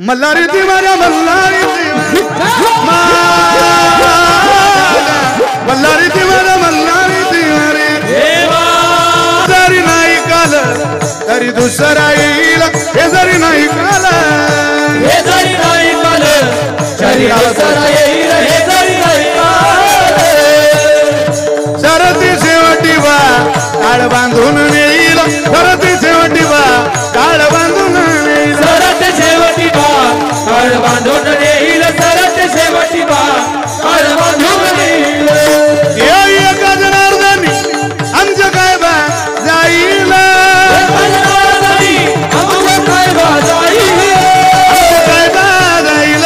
मल्हारी तिवारी मल्हारी मल्हारी तिवारी मल्हारी तिवारी जरी नाही काल तरी दुसरा येईल हे जरी नाही काल हे जरी नाही काल तरी दुसरा येईल हे जरी नाही काल शरती शेवटी बा काळ बांधून येईल शरती शेवटी बा काळ बांधून येईल सरत शेवटी बा काळ बांधून येईल सरत शेवटी बा काळ बांधून येईल एका जनार्दनी आमचं काय बा जाईल आमचं काय बा जाईल काय बा जाईल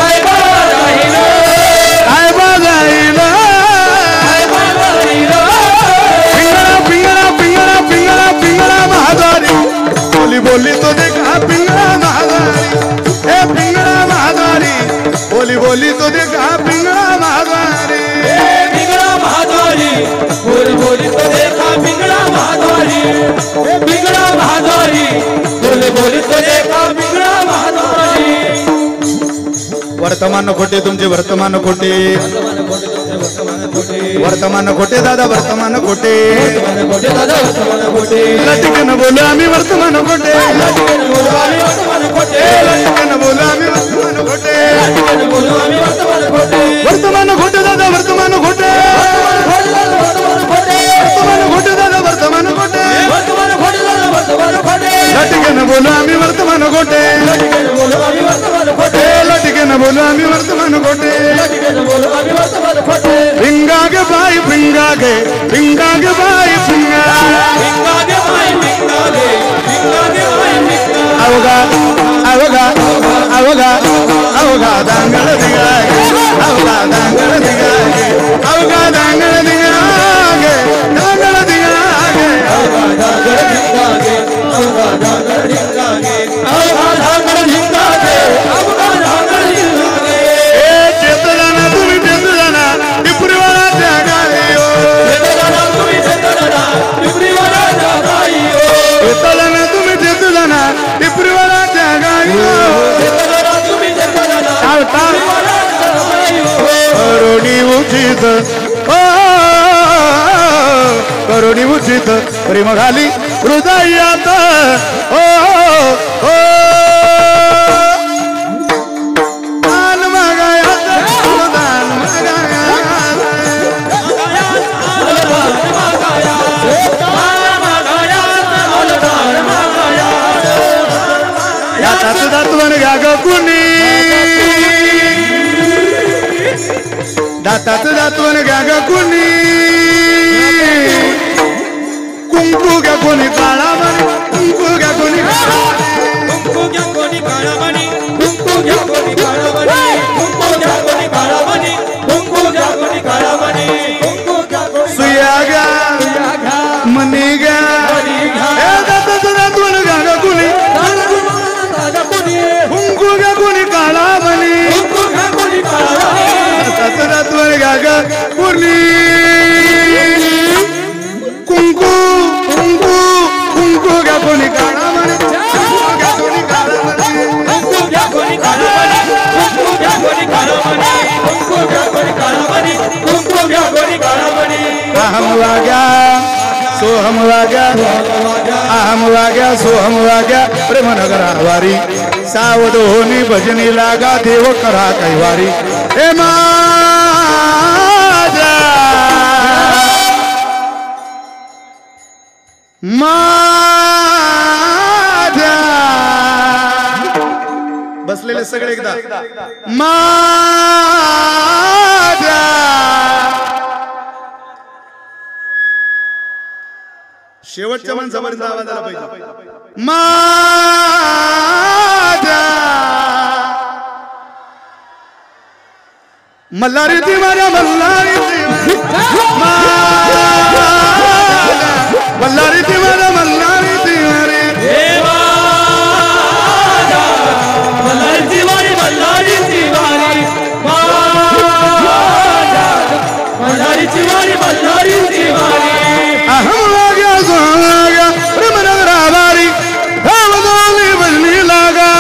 काय बा जाईल काय बा जाईल काय बा जाईल पिंगळा पिंगळा पिंगळा पिंगळा महाद्वारी बोली बोली तो देखा पिंगळा महाद्वारी हे पिंगळा महाद्वारी बोली बोली तो देखा पिंगळा महाद्वारी पिंगळा महाद्वारी बोली बोली तो देखा पिंगळा महाद्वारी पिंगळा महाद्वारी बोली बोली तो देखा पिंगळा महाद्वारी वर्तमान खोटे तुमचे वर्तमान खोटे वर्तमान खोटे दादा वर्तमान खोटे लटकन बोलू आम्ही वर्तमान खोटे लटकन बोलू आम्ही वर्तमान खोटे वर्तमान खोटे दादा वर्तमान खोटे वर्तमान खोटे दादा वर्तमान खोटे लटकन बोलू आम्ही वर्तमान खोटे लटकन बोलू आम्ही वर्तमान खोटे भिंगा गे बाई भिंगा गे बाई भिंगा अवघा अवघा अवघा अवघा दांगड दिगागे अवघा दांगड दिगागे अवघा दांगड दिगागे दांगड दिगागे अवघा दांगड दिगागे अवघा दांगड दिगागे अवघा दांगड दिगागे अवघा दांगड दिगागे ए चेतना तुम्ही चेतना टिपरीवाला जगाई ओ चेतना तुम्ही चेतना टिपरीवाला जगाई ओ चेतना तुम्ही चेतना टिपरीवाला जगाई ओ चेतना तुम्ही चेतना टिपरीवाला जगाई ओ करोडी उचित करोडी उचित प्रेम घाली हृदयात ओ ओ दान मागायात दान यातात दातवन घ्या ग कुणी दातात दातवन घ्या ग कुणी कुंकू घ्या कोणी काळा म्हणे कुंकू घ्या कोणी कुंकू घ्या कोणी काळा मणी कुंकू घ्या कोणी काळा मणी कुंकू घ्या कोणी काळा मणी कुंकू घ्या कोणी काळा मणी कुंकू घ्या कोणी सुया घ्या मनी घ्या दातात दातवन घ्या ग कुणी कुंकू घ्या कोणी काळा म्हणे कुंकू घ्या कोणी काळा मणी दातात दातवन घ्या ग कुणी कुंकू कुंकू कुंकू घ्या कोणी काळा म्हणे कुंकू घ्या कोणी काळा म्हणे कुंकू घ्या कोणी काळा मणी कुंकू घ्या कोणी काळा मणी कुंकू घ्या कोणी काळा मणी कुंकू घ्या कोणी काळा मणी अहम वाग्या सोहम वाग्या अहम वाग्या सोहम वाग्या प्रेमनगर आवारी सावध होनी भजनी लागा देव करा कैवारी हे माझा माझा बसलेले सगळे एकदा माझा शेवटच्या माणसापर्यंत आवाज आला पाहिजे माझा मल्हारी तिवारी मल्हारी मल्हारी तिवारी मल्हारी तिवारी मल्हारी तिवारी मल्हारी तिवारी मल्हारी तिवारी मल्हारी तिवारी अहम वाग्या सोहम वाग्या प्रेमनगर आवारी भजनी लागा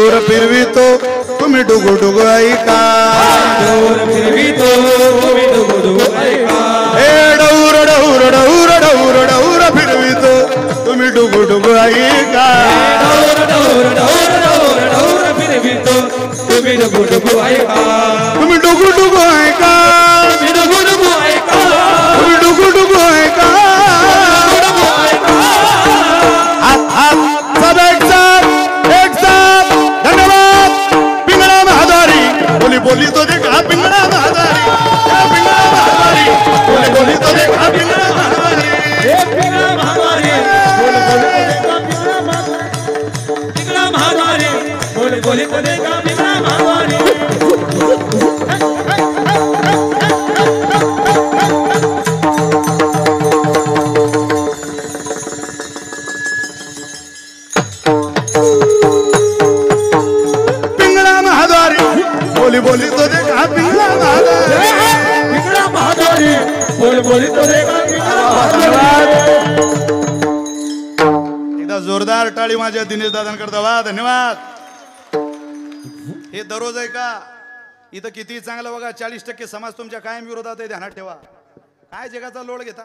डौर फिरवितो तुम्ही डुगू डुगू ऐका डौर फिरवितो तुम्ही डुगू डुगू ऐका हे डौर डौर डौर डौर डौर फिरवितो तुम्ही डुगू डुगू ऐका डौर डौर डौर डौर डौर फिरवितो तुम्ही डुगू डुगू ऐका तुम्ही डुगू डुगू ऐका तुम्ही डुगू डुगू ऐका तुम्ही डुगू डुगू ऐका हात हात सब एक साथ धन्यवाद पिंगळा महाद्वारी बोली बोली तो देखा पिंगळा महाद्वारी पिंगळा महाद्वारी बोली बोली तो देखा पिंगळा महाद्वारी पिंगळा महाद्वारी बोल पिंगळा महाद्वारी बोल बोली तो देखा पिंगळा महाद्वारी बोली बोली तो देखा पिंगळा महाद्वारी पिंगळा महाद्वारी बोल बोली तो देखा पिंगळा महाद्वारी एकदा जोरदार टाळी माझ्या दिनेश दादांकरता वा धन्यवाद हे दररोज आहे का इथं किती चांगलं बघा 40% समाज तुमच्या कायम विरोधात आहे ध्यानात ठेवा काय जगाचा लोड घेता